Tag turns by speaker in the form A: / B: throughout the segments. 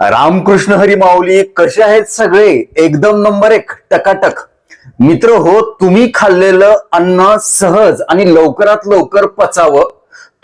A: रामकृष्ण हरी माऊली, कसे आहेत सगळे? एकदम नंबर एक, टकाटक. मित्र हो, तुम्ही खाल्लेलं अन्न सहज आणि लवकरात लवकर पचावं,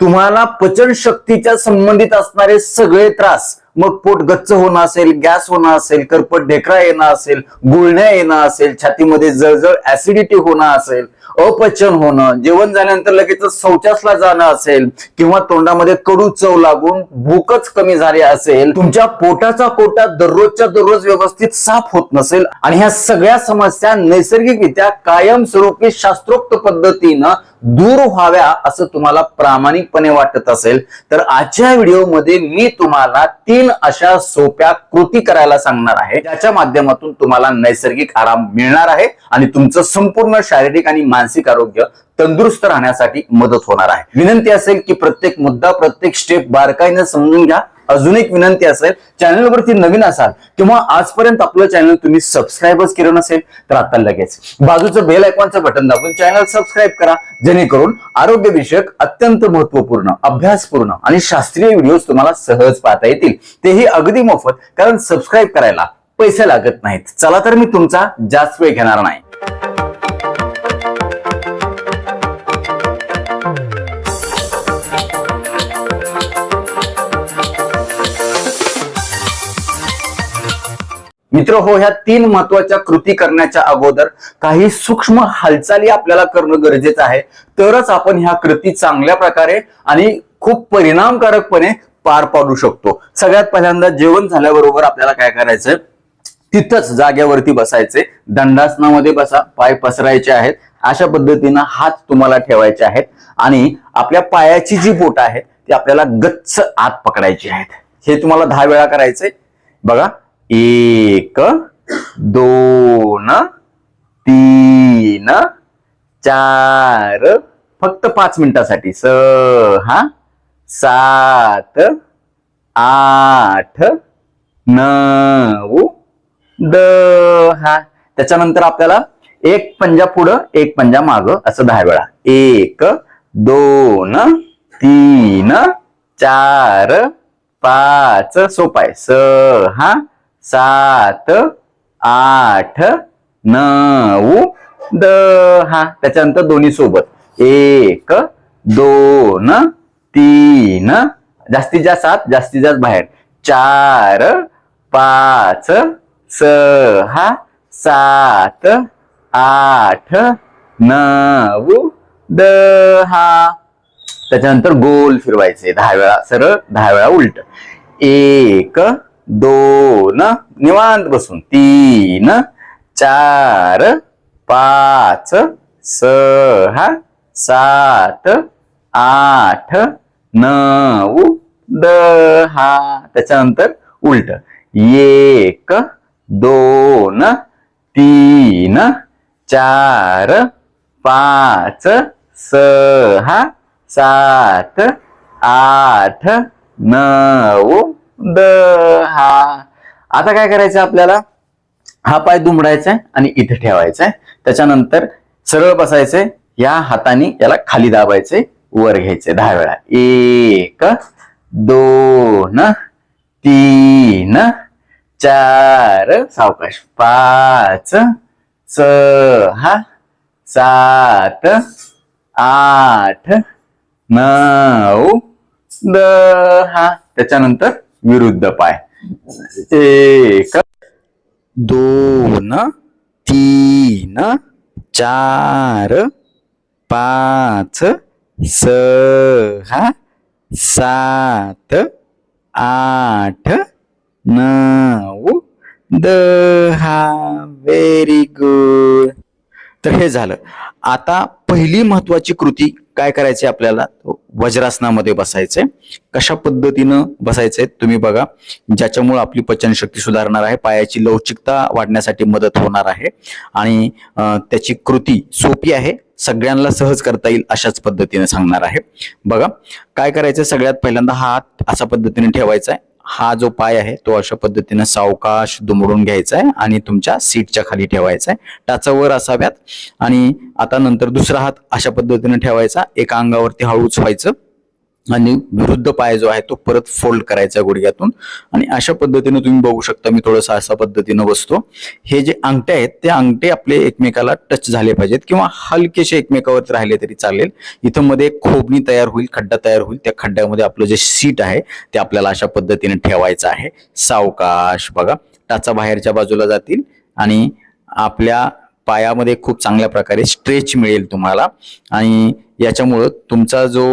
A: तुम्हाला पचन शक्तीच्या संबंधित असणारे सगळे त्रास, मग पोट गच्च होणं असेल, गॅस होणं असेल, करपट ढेकळा येणं असेल, गुळण्या येणं असेल, छातीमध्ये जळजळ ऍसिडिटी होणं असेल, अपचन होणं, जेवण झाल्यानंतर लगेच शौचासला जाणं असेल, किंवा तोंडामध्ये कडू चव लागून भूकच कमी झाली असेल, तुमच्या पोटाचा कोटा दररोजच्या दररोज व्यवस्थित साफ होत नसेल आणि ह्या सगळ्या समस्या नैसर्गिकरित्या कायमस्वरूपी शास्त्रोक्त पद्धतीनं दूर व्हाव्या असं तुम्हाला प्रामाणिकपणे वाटत असेल तर आजच्या व्हिडिओमध्ये मी तुम्हाला 3 अशा सोप्या कृती करायला सांगणार आहे, ज्याच्या माध्यमातून तुम्हाला नैसर्गिक आराम मिळणार आहे आणि तुमचं संपूर्ण शारीरिक आणि मानसिक आरोग्य तंदुरुस्त राहण्यासाठी मदत होणार आहे. विनंती असेल की प्रत्येक मुद्दा, प्रत्येक स्टेप बारकाईने समजून घ्या. अजून एक विनंती असेल, चॅनलवरती नवीन असाल किंवा आजपर्यंत आपलं चॅनल तुम्ही सबस्क्राईबच केलं नसेल तर आता लगेच बाजूचं बेल आयकॉनचं बटन दाबून चॅनल सबस्क्राईब करा, जेणेकरून आरोग्य विषयक अत्यंत महत्वपूर्ण, अभ्यासपूर्ण आणि शास्त्रीय व्हिडिओज तुम्हाला सहज पाहता येतील, तेही अगदी मोफत, कारण सबस्क्राईब करायला पैसे लागत नाहीत. चला तर मी तुमचा जास्त वेळ घेणार नाही. मित्र हो, ह्या 3 महत्वाच्या कृती करण्याच्या अगोदर काही सूक्ष्म हालचाली आपल्याला करणं गरजेचं आहे, तरच आपण ह्या कृती चांगल्या प्रकारे आणि खूप परिणामकारकपणे पार पाडू शकतो. सगळ्यात पहिल्यांदा जेवण झाल्याबरोबर आपल्याला काय करायचंय, तिथंच जागेवरती बसायचे, दंडासनामध्ये बसा, पाय पसरायचे आहेत, अशा पद्धतीनं हात तुम्हाला ठेवायचे आहेत आणि आपल्या पायाची जी बोट आहे ती आपल्याला गच्च आत पकडायची आहेत. हे तुम्हाला 10 वेळा करायचंय. बघा, 1 2 3 4, फक्त 5 मिनिटासाठी, 6 7 8 9 10. त्याच्यानंतर आपल्याला एक पंजा पुढं एक पंजा मागं असं 10 वेळा. 1 2 3 4 5, सोपाय, 6 7 8 9 10. त्याच्यानंतर दोन्ही सोबत 1 2 3, जास्तीत जास्त आत, जास्तीत जास्त बाहेर, 4 5 6 7 8 9 10. त्याच्यानंतर गोल फिरवायचे 10 वेळा सरळ, 10 वेळा उलट. 1 2 निवांत बसून, 3 4 5 6 7 8 9 10. त्याच्यानंतर उलट, 1 2 3 4 5 6 7 8 9 10. आता काय करायचं आपल्याला, हा पाय दुमडायचा आहे आणि इथे ठेवायचा आहे. त्याच्यानंतर सरळ बसायचंय, या हाताने याला खाली दाबायचे, वर घ्यायचे 10 वेळा. 1 2 3 4, सावकाश, 5 6 7 8 9 10. त्याच्यानंतर विरुद्ध पाय, 1 2 3 4 5 6 7 8 9 10. Very good. तर हे झालं. आता पहिली महत्वाची कृती काय करायची आपल्याला, वज्रासनामध्ये बसायचंय. कशा पद्धतीनं बसायचंय तुम्ही बघा, ज्याच्यामुळे आपली पचनशक्ती सुधारणार आहे, पायाची लवचिकता वाढण्यासाठी मदत होणार आहे आणि त्याची कृती सोपी आहे, सगळ्यांना सहज करता येईल अशाच पद्धतीने सांगणार आहे. बघा काय करायचं, सगळ्यात पहिल्यांदा हात अशा पद्धतीने ठेवायचा आहे, हा जो पाय आहे तो अशा पद्धतीने सावकाश दुमडून घ्यायचा आहे आणि तुमच्या सीटच्या खाली ठेवायचा आहे, टाचा वर असाव्यात. आणि आता नंतर दुसरा हात अशा पद्धतीने ठेवायचा, एका अंगावरती हळूच व्हायचं
B: आणि विरुद्ध पाय जो आहे तो परत फोल्ड करायचा गुडघ्यातून. आणि अशा पद्धतीने तुम्ही बघू शकता मी थोडंसं अशा पद्धतीनं बसतो. हे जे अंगठे आहेत ते अंगठे आपले एकमेकाला टच झाले पाहिजेत किंवा हलकेसे एकमेकावरती राहिले तरी चालेल. इथं मध्ये एक खोबणी तयार होईल, खड्डा तयार होईल. त्या खड्ड्यामध्ये आपलं जे सीट आहे ते आपल्याला अशा पद्धतीने ठेवायचं आहे. सावकाश बघा, टाचा बाहेरच्या बाजूला जातील आणि आपल्या पायामध्ये खूप चांगल्या प्रकारे स्ट्रेच मिळेल तुम्हाला. आणि याच्यामुळं तुमचा जो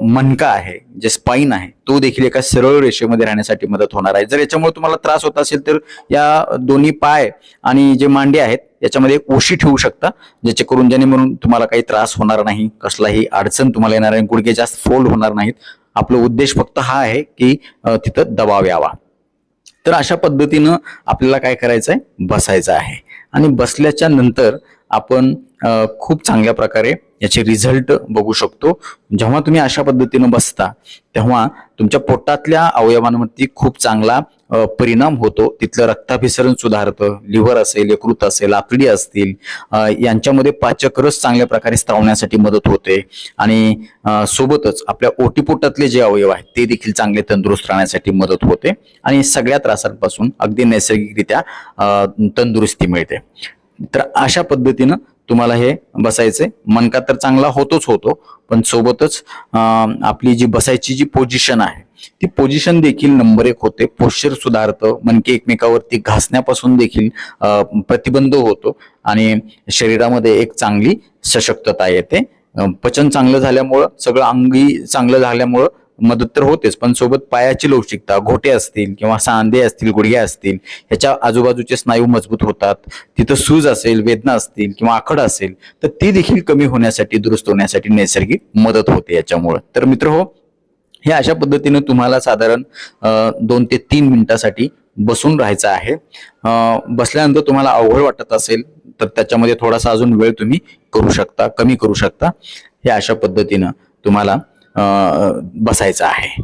B: मणका आहे, जे स्पाइन आहे, तो देखील एका सरळ रेषेमध्ये राहण्यासाठी मदत होणार आहे. जर याच्यामुळे तुम्हाला त्रास होत असेल तर या दोन्ही पाय आणि जे मांडे आहेत याच्यामध्ये एक उशी ठेवू शकता, ज्याने म्हणून तुम्हाला काही त्रास होणार नाही, कसलाही अडचण तुम्हाला येणार नाही, गुडघे जास्त फोल्ड होणार नाहीत. आपला उद्देश फक्त हा आहे की तिथं दबाव यावा. तर अशा पद्धतीनं आपल्याला काय करायचंय, बसायचं आहे. आणि बसल्याच्या नंतर आपण खूप चांगल्या प्रकारे याचे रिझल्ट बघू शकतो. जेव्हा तुम्ही अशा पद्धतीनं बसता तेव्हा तुमच्या पोटातल्या अवयवांवरती खूप चांगला परिणाम होतो. तिथलं रक्ताभिसरण सुधारतं. लिव्हर असेल, यकृत असेल, आतडी असतील, यांच्यामध्ये पाचक रस चांगल्या प्रकारे स्त्रावण्यासाठी मदत होते. आणि सोबतच आपल्या ओटीपोटातले जे अवयव आहेत ते देखील चांगले तंदुरुस्त राहण्यासाठी मदत होते. आणि सगळ्या त्रासांपासून अगदी नैसर्गिकरित्या तंदुरुस्ती मिळते. तर अशा पद्धतीनं तुम्हाला हे बसायचंय. मणका तर चांगला होतोच होतो, पण सोबतच आपली जी बसायची जी पोझिशन आहे ती पोझिशन देखील नंबर 1 होते. पोश्चर सुधारतं, मणके एकमेकावरती घासण्यापासून देखील प्रतिबंध होतो आणि शरीरामध्ये एक चांगली सशक्तता येते. पचन चांगलं झाल्यामुळं, सगळं अंगी चांगलं झाल्यामुळं मदत तर होतेच, पण सोबत पायाची लवचिकता, घोटे असतील किंवा सांधे असतील, गुडघे असतील, ह्याच्या आजूबाजूचे स्नायू मजबूत होतात. तिथं सूज असेल, वेदना असतील किंवा आखड असेल तर ती देखील कमी होण्यासाठी, दुरुस्त होण्यासाठी नैसर्गिक मदत होते याच्यामुळे. तर मित्र हो, हे अशा पद्धतीने तुम्हाला साधारण 2 ते 3 मिनिटासाठी बसून राहायचं आहे. बसल्यानंतर तुम्हाला अवघड वाटत असेल तर त्याच्यामध्ये थोडासा अजून वेळ तुम्ही करू शकता, कमी करू शकता. हे अशा पद्धतीनं तुम्हाला बसायचं आहे.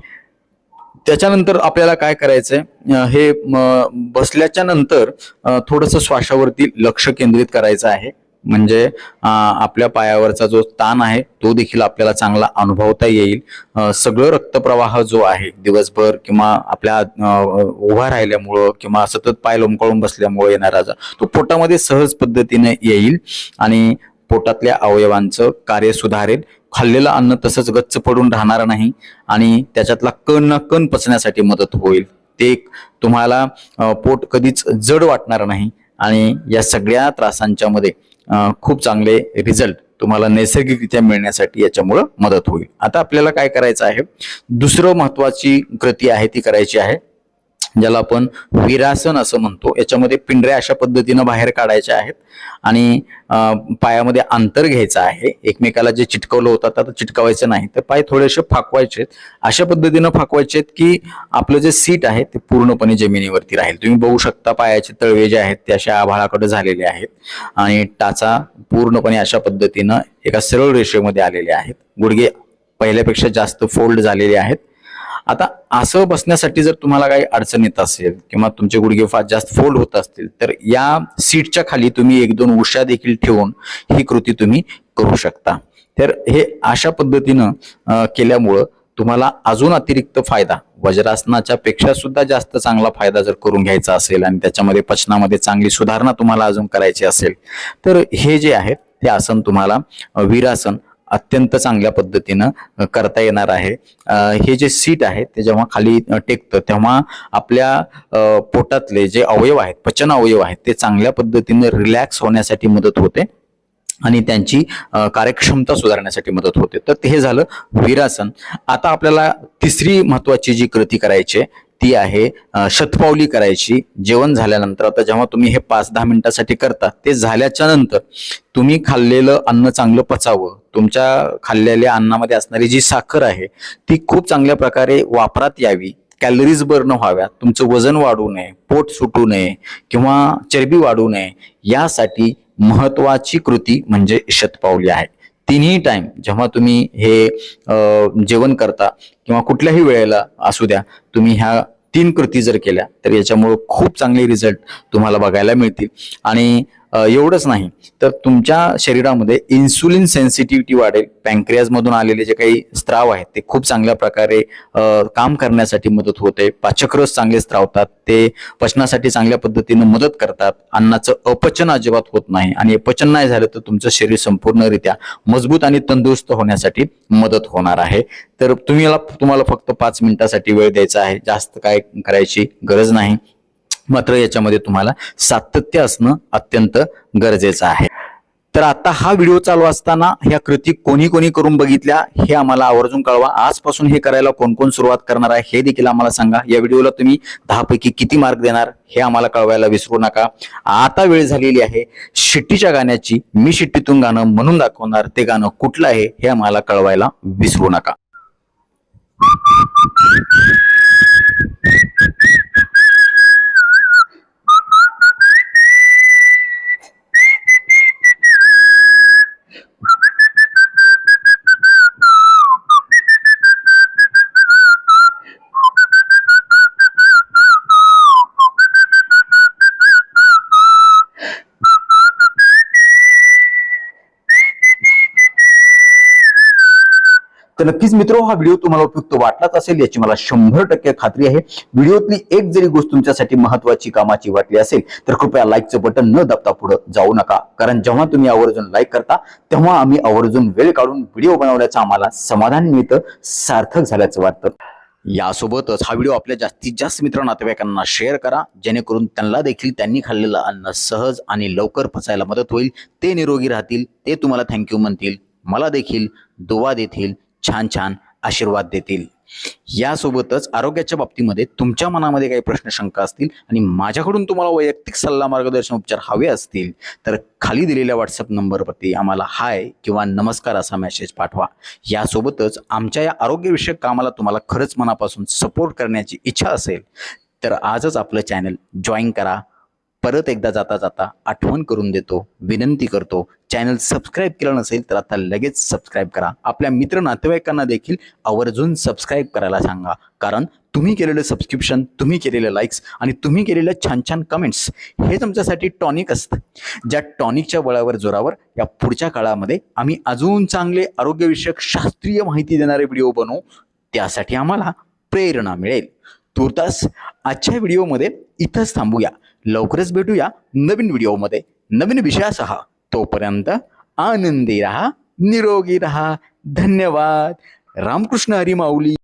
B: त्याच्यानंतर आपल्याला काय करायचंय, हे बसल्याच्या नंतर थोडंसं श्वासावरती लक्ष केंद्रित करायचं आहे. म्हणजे आपल्या पायावरचा जो ताण आहे तो देखील आपल्याला चांगला अनुभवता येईल. सगळं रक्तप्रवाह जो आहे दिवसभर किंवा आपल्या उभा राहिल्यामुळं किंवा सतत पाय लोंबकळून बसल्यामुळे येणारा तो पोटामध्ये सहज पद्धतीने येईल आणि पोटातल्या अवयवांचं कार्य सुधारेल. खाल्लेलं अन्न तसंच गच्च पडून राहणार नाही आणि त्याच्यातला कण ना कण पचण्यासाठी मदत होईल. ते तुम्हाला पोट कधीच जड वाटणार नाही आणि या सगळ्या त्रासांच्या मध्ये खूप चांगले रिझल्ट तुम्हाला नैसर्गिकरित्या मिळण्यासाठी याच्यामुळं मदत होईल. आता आपल्याला काय करायचं आहे, दुसरं महत्वाची कृती आहे ती करायची आहे, ज्याला आपण वीरासन असं म्हणतो. याच्यामध्ये पिंढऱ्या अशा पद्धतीनं बाहेर काढायच्या आहेत आणि पायामध्ये अंतर घ्यायचं आहे. एकमेकाला जे चिटकवलं होतं आता चिटकवायचं नाही, तर पाय थोडेसे फाकवायचे. अशा पद्धतीनं फाकवायचे की आपलं जे सीट आहे ते पूर्णपणे जमिनीवरती राहील. तुम्ही बघू शकता पायाचे तळवे जे आहेत ते अशा आभाळाकडे झालेले आहेत आणि टाचा पूर्णपणे अशा पद्धतीनं एका सरळ रेषेमध्ये आलेले आहेत. गुडघे पहिल्यापेक्षा जास्त फोल्ड झालेले आहेत. आता असं बसण्यासाठी जर तुम्हाला काही अडचण येत असेल किंवा तुमचे गुडघे फार जास्त फोल्ड होत असतील तर या सीटच्या खाली तुम्ही 1-2 उश्या देखील ठेवून ही कृती तुम्ही करू शकता. तर हे अशा पद्धतीनं केल्यामुळं तुम्हाला अजून अतिरिक्त फायदा, वज्रासनाच्या पेक्षा सुद्धा जास्त चांगला फायदा जर करून घ्यायचा असेल आणि त्याच्यामध्ये पचनामध्ये चांगली सुधारणा तुम्हाला अजून करायची असेल तर हे जे आहे ते आसन तुम्हाला वीरासन अत्यंत चांगल्या पद्धतीनं करता येणार आहे. हे जे सीट आहे ते जेव्हा खाली टेकतं तेव्हा आपल्या पोटातले जे अवयव आहेत, पचन अवयव आहेत, ते चांगल्या पद्धतीने रिलॅक्स होण्यासाठी मदत होते आणि त्यांची कार्यक्षमता सुधारण्यासाठी मदत होते. तर हे झालं वीरासन. आता आपल्याला तिसरी महत्वाची जी कृती करायची ती आहे शतपावली करायची जेवण झाल्यानंतर. आता जेव्हा तुम्ही हे 5-10 मिनिटासाठी करता ते झाल्याच्या नंतर तुम्ही खाल्लेलं अन्न चांगलं पचावं. तुमच्या खाल्लेल्या अन्नामध्ये असणारी जी साखर आहे ती खूप चांगल्या प्रकारे वापरात यावी, कॅलरीज बर्न व्हाव्यात, तुमचं वजन वाढू नये, पोट सुटू नये किंवा चरबी वाढू नये, यासाठी महत्वाची कृती म्हणजे शतपावली आहे. तिन्ही टाइम जेव्हा तुम्ही हे जेवण करता किंवा कुठल्याही वेळेला असू द्या, तुम्ही ह्या 3 कृती जर केल्या तर याच्यामुळे खूप चांगले रिझल्ट तुम्हाला बघायला मिळतील. आणि एवढंच नाही तर तुमच्या शरीरामध्ये इन्सुलिन सेन्सिटिव्हिटी वाढेल. पॅन्क्रियाज मधून आलेले जे काही स्त्राव आहेत ते खूप चांगल्या प्रकारे काम करण्यासाठी मदत होते. पाचकरस चांगले स्त्रावतात, ते पचनासाठी चांगल्या पद्धतीने मदत करतात. अन्नाचं अपचन अजिबात होत नाही आणि अपचन नाही झालं तर तुमचं शरीर संपूर्णरित्या मजबूत आणि तंदुरुस्त होण्यासाठी मदत होणार आहे. तर तुम्हाला फक्त 5 मिनिटासाठी वेळ द्यायचा आहे, जास्त काय करायची गरज नाही. मात्र याच्यामध्ये तुम्हाला सातत्य असणं अत्यंत गरजेचं आहे. तर आता हा व्हिडिओ चालू असताना ह्या कृती कोणी कोणी करून बघितल्या हे आम्हाला आवर्जून कळवा. आजपासून हे करायला कोण कोण सुरुवात करणार आहे हे देखील आम्हाला सांगा. या व्हिडिओला तुम्ही 10 पैकी किती मार्क देणार हे आम्हाला कळवायला विसरू नका. आता वेळ झालेली आहे शिट्टीच्या गाण्याची. मी शिट्टीतून गाणं म्हणून दाखवणार, ते गाणं कुठलं आहे हे आम्हाला कळवायला विसरू नका. तर नक्कीच मित्र, हा व्हिडिओ तुम्हाला उपयुक्त वाटलाच असेल याची मला 100% खात्री आहे. व्हिडिओतली एक जरी गोष्ट तुमच्यासाठी महत्वाची कामाची वाटली असेल तर कृपया लाईकचं बटन न दाबता पुढे जाऊ नका, कारण जेव्हा तुम्ही आवर्जून लाईक करता तेव्हा आम्ही आवर्जून वेळ काढून व्हिडिओ बनवण्याचं आम्हाला समाधान मिळतं, सार्थक झाल्याचं वाटतं. यासोबतच हा व्हिडिओ आपल्या जास्तीत जास्त मित्र नातेवाईकांना शेअर करा, जेणेकरून त्यांना देखील त्यांनी खाल्लेलं अन्न सहज आणि लवकर पचायला मदत होईल. ते निरोगी राहतील, ते तुम्हाला थँक्यू म्हणतील, मला देखील दुवा देतील, छान छान आशीर्वाद देतील. यासोबतच आरोग्याच्या बाबतीमध्ये तुमच्या मनामध्ये काही प्रश्न शंका असतील आणि माझ्याकडून तुम्हाला वैयक्तिक सल्ला मार्गदर्शन उपचार हवे असतील तर खाली दिलेल्या व्हॉट्सअप नंबरवरती आम्हाला हाय किंवा नमस्कार असा मेसेज पाठवा. यासोबतच आमच्या या आरोग्यविषयक कामाला तुम्हाला खरंच मनापासून सपोर्ट करण्याची इच्छा असेल तर आजच आपलं चॅनल जॉईन करा. परत एकदा जाता जाता आठवण करून देतो, विनंती करतो, चॅनल सबस्क्राईब केलं नसेल तर आता लगेच सबस्क्राईब करा. आपल्या मित्र नातेवाईकांना देखील आवर्जून सबस्क्राईब करायला सांगा, कारण तुम्ही केलेलं सबस्क्रिप्शन, तुम्ही केलेले लाईक्स आणि तुम्ही केलेले छान छान कमेंट्स हे तुमच्यासाठी टॉनिक असतं. ज्या टॉनिकच्या बळावर जोरावर या पुढच्या काळामध्ये आम्ही अजून चांगले आरोग्यविषयक शास्त्रीय माहिती देणारे व्हिडिओ बनवू, त्यासाठी आम्हाला प्रेरणा मिळेल. तुर्तास आजच्या व्हिडिओमध्ये इथंच थांबूया. लवकरच भेटूया नवीन व्हिडिओमध्ये नवीन विषयासह. तोपर्यंत आनंदी राहा, निरोगी राहा. धन्यवाद. रामकृष्ण हरी माऊली.